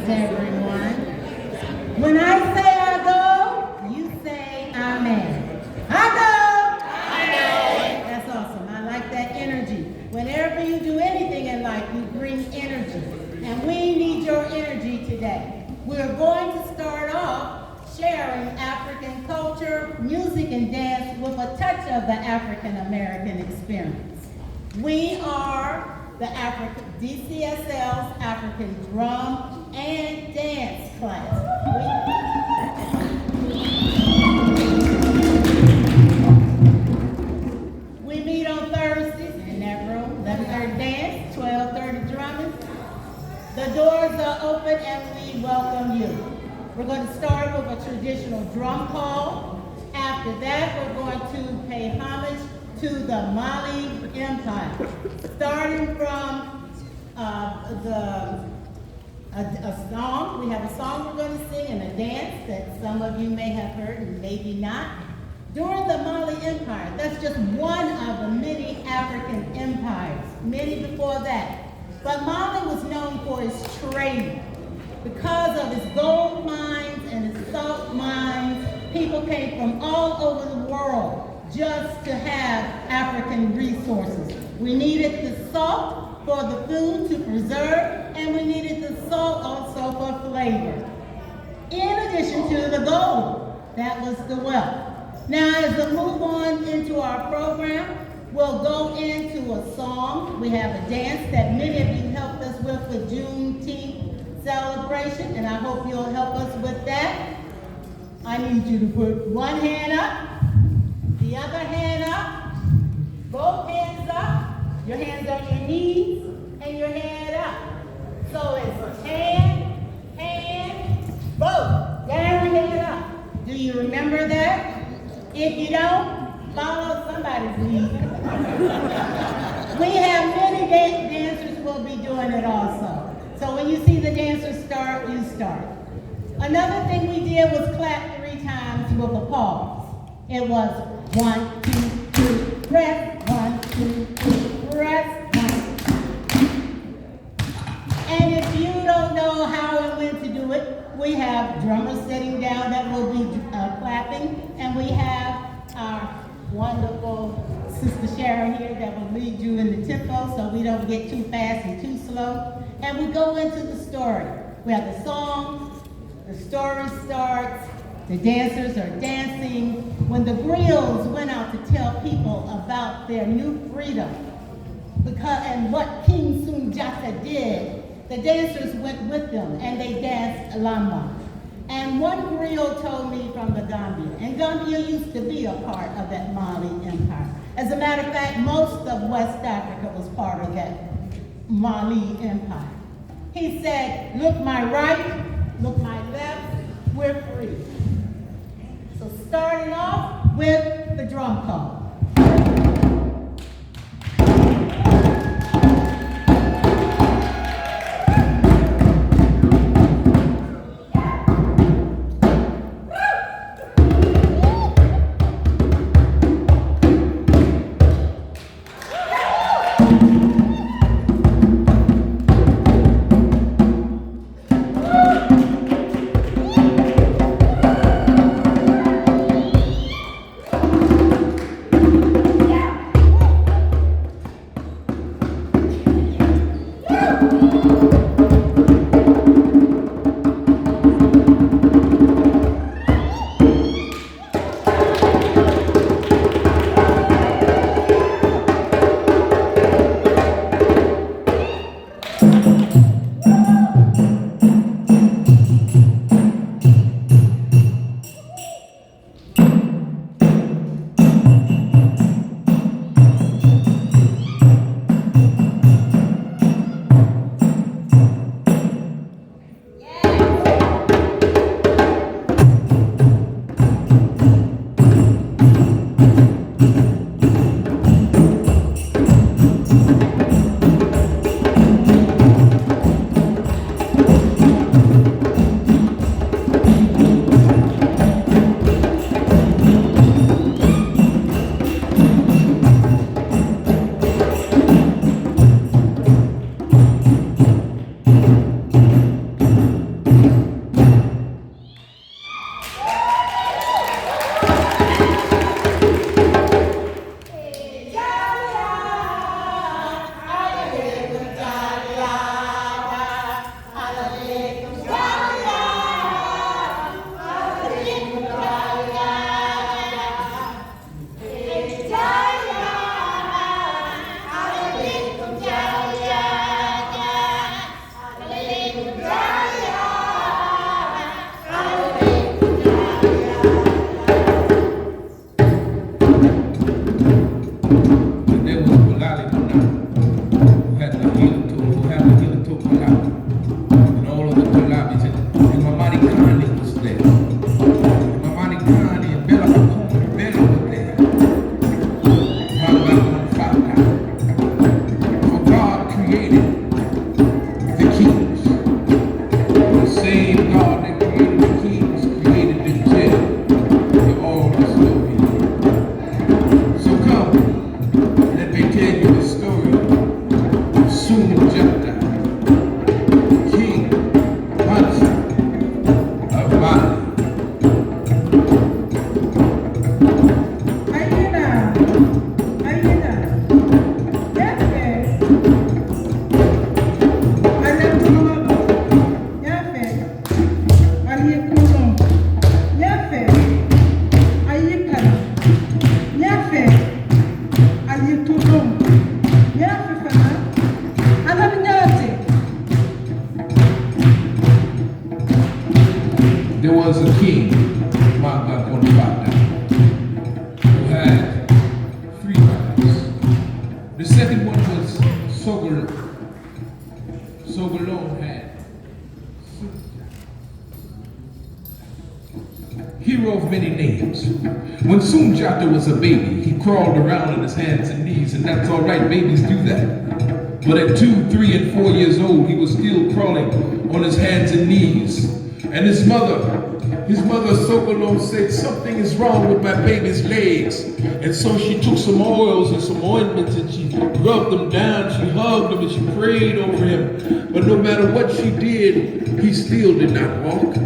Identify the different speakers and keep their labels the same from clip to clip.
Speaker 1: everyone. When I say I go, you say amen. I go. I know. That's awesome. I like that energy. Whenever you do anything in life, you bring energy. And we need your energy today. We're going to start off sharing African culture, music, and dance with a touch of the African American experience. We are the DCSL's African Drum and Dance class. We meet on Thursdays in that room, 11:30 dance, 12:30 drumming. The doors are open and we welcome you. We're going to start with a traditional drum call. After that, we're going to pay homage to the Mali Empire. Starting from a song, we have a song we're going to sing and a dance that some of you may have heard and maybe not. During the Mali Empire, that's just one of the many African empires, many before that. But Mali was known for its trade. Because of its gold mines and its salt mines, people came from all over the world just to have African resources. We needed the salt for the food to preserve, and we needed the salt also for flavor. In addition to the gold, that was the wealth. Now, as we move on into our program, we'll go into a song. We have a dance that many of you helped us with the Juneteenth celebration, and I hope you'll help us with that. I need you to put one hand up, the other hand up, both hands up, your hands on your knees, and your head up. So it's hand, both, down, head up. Do you remember that? If you don't, follow somebody's lead. We have many dancers who will be doing it also. So when you see the dancers start, you start. Another thing we did was clap 3 times with a pause. It was 1, 2, 3, press, 1, 2, 3, press, 1. And if you don't know how and when to do it, we have drummers sitting down that will be clapping, and we have our wonderful Sister Sharon here that will lead you in the tempo so we don't get too fast and too slow. And we go into the story. We have the songs, the story starts, the dancers are dancing. When the griots went out to tell people about their new freedom and what King Sundiata did, the dancers went with them and they danced lamba. And one griot told me from the Gambia, and Gambia used to be a part of that Mali Empire. As a matter of fact, most of West Africa was part of that Mali Empire. He said, look my right, look my left, we're free. So starting off with the drum call.
Speaker 2: you the story of Sunjata, King Mansa of Mali. There was a king, Manga Konfata, who had 3 wives. The second one was Sogolon. Sogolon had hero of many names. When Sunjata was a baby, he crawled around on his hands and knees, and that's all right, babies do that. But at 2, 3, and 4 years old, he was still crawling on his hands and knees. And his mother Sogolon said, something is wrong with my baby's legs. And so she took some oils and some ointments and she rubbed them down, she hugged him and she prayed over him. But no matter what she did, he still did not walk.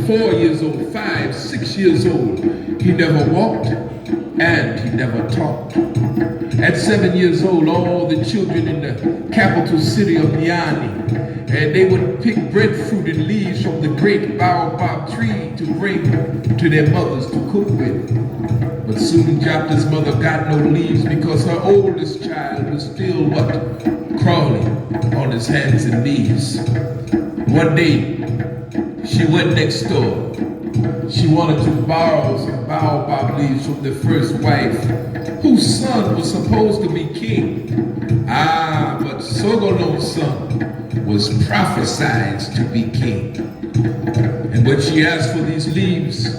Speaker 2: 4 years old, 5, 6 years old, he never walked and he never talked. At 7 years old, all the children in the capital city of Niani, and they would pick breadfruit and leaves from the great baobab tree to bring to their mothers to cook with. But Sunjata's mother got no leaves because her oldest child was still what? Crawling on his hands and knees. One day, she went next door. She wanted to borrow some baobab leaves from the first wife, whose son was supposed to be king. But Sogolon's son was prophesied to be king. And when she asked for these leaves,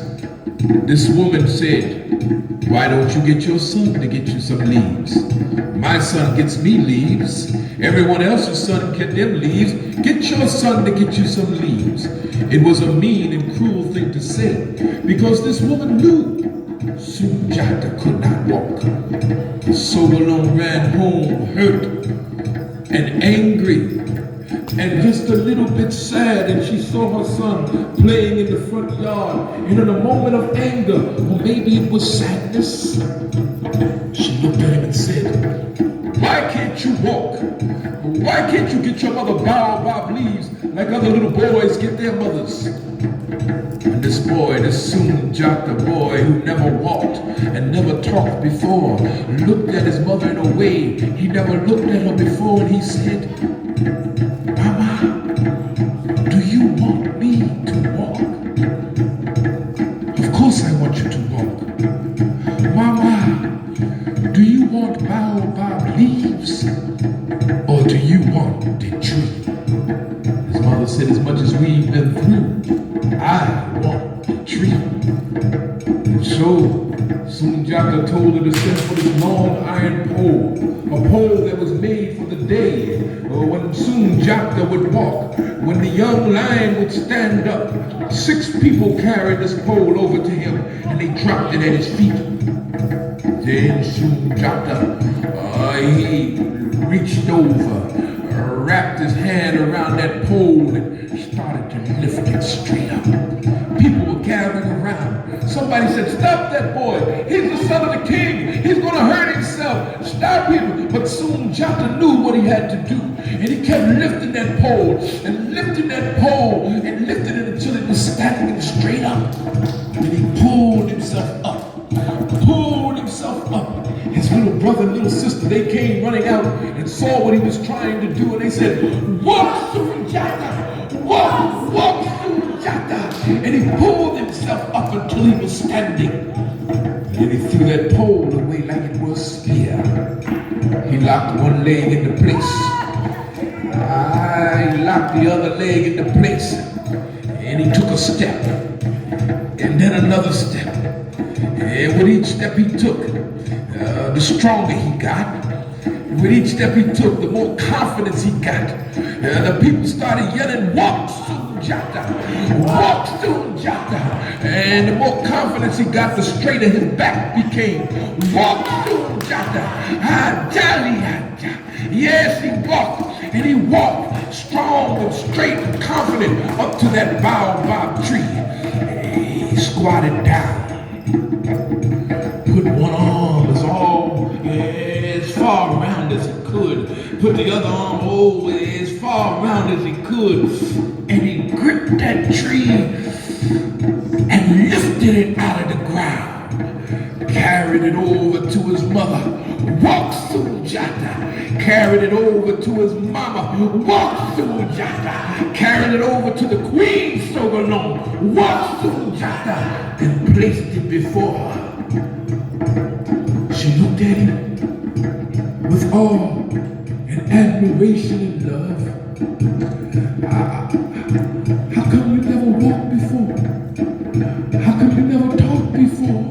Speaker 2: this woman said, why don't you get your son to get you some leaves? My son gets me leaves. Everyone else's son get them leaves. Get your son to get you some leaves. It was a mean and cruel thing to say, because this woman knew Sunjata could not walk. Sogolon ran home hurt and angry and just a little bit sad, and she saw her son playing in the front yard, and in a moment of anger, or maybe it was sadness, she looked at him and said, why can't you walk? Why can't you get your mother baobab leaves like other little boys get their mothers? And this boy, this Sunjata boy who never walked and never talked before, looked at his mother in a way he never looked at her before, and he said, Mama, do you want me to walk? Of course I want you to walk. Mama, do you want baobab leaves? Or do you want the tree? His mother said, as much as we've been through, I want the tree. And so Sunjata told her to send for this long iron pole, a pole that was made for the day when Sunjata would walk. When the young lion would stand up, 6 people carried this pole over to him and they dropped it at his feet. Then Sunjata, he reached over, wrapped his hand around that pole and started to lift it straight up. People were gathering around. Somebody said, stop that boy. He's the son of the king. He's going to hurt himself. Stop him. But Sunjata knew what he had to do. And he kept lifting that pole and lifting that pole and lifting it until it was standing straight up. And he pulled himself up. Pulled himself up. His little brother and little sister, they came running out and saw what he was trying to do. And they said, walk, Sunjata. Walk, walk, Sunjata. And he pulled himself up until he was standing. And then he threw that pole away like it was a spear. He locked one leg into place. He locked the other leg into place. And he took a step. And then another step. And with each step he took, the stronger he got. With each step he took, the more confidence he got. The people started yelling, walk, Sundiata walked Sundiata, and the more confidence he got, the straighter his back became. Walked Sundiata, Ajaliata. Yes, he walked, and he walked strong and straight and confident up to that baobab tree. He squatted down, put one arm as far around as he could, put the other arm as far around as he could, and he gripped that tree and lifted it out of the ground, carried it over to his mother, walked Sundiata, carried it over to his mama, walked Sundiata, carried it over to the queen Sogolon, walked Sundiata, and placed it before her. She looked at him with awe and admiration and love. How come you never walked before? How come you never talked before?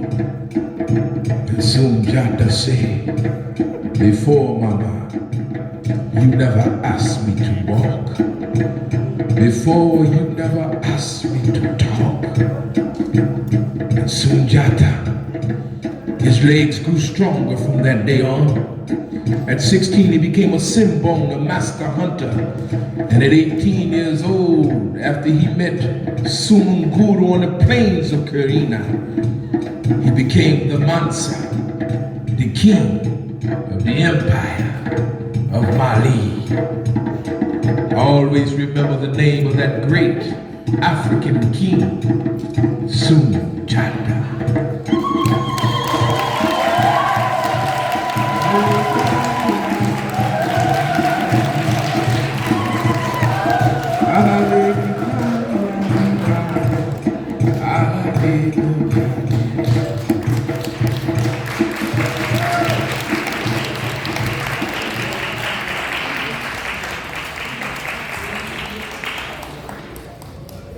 Speaker 2: And Sundiata said, before, Mama, you never asked me to walk. Before, you never asked me to talk. And Sundiata, his legs grew stronger from that day on. At 16, he became a Simbong, a master hunter. And at 18 years old, after he met Sununguru on the plains of Karina, he became the Mansa, the king of the empire of Mali. Always remember the name of that great African king, Sundiata. I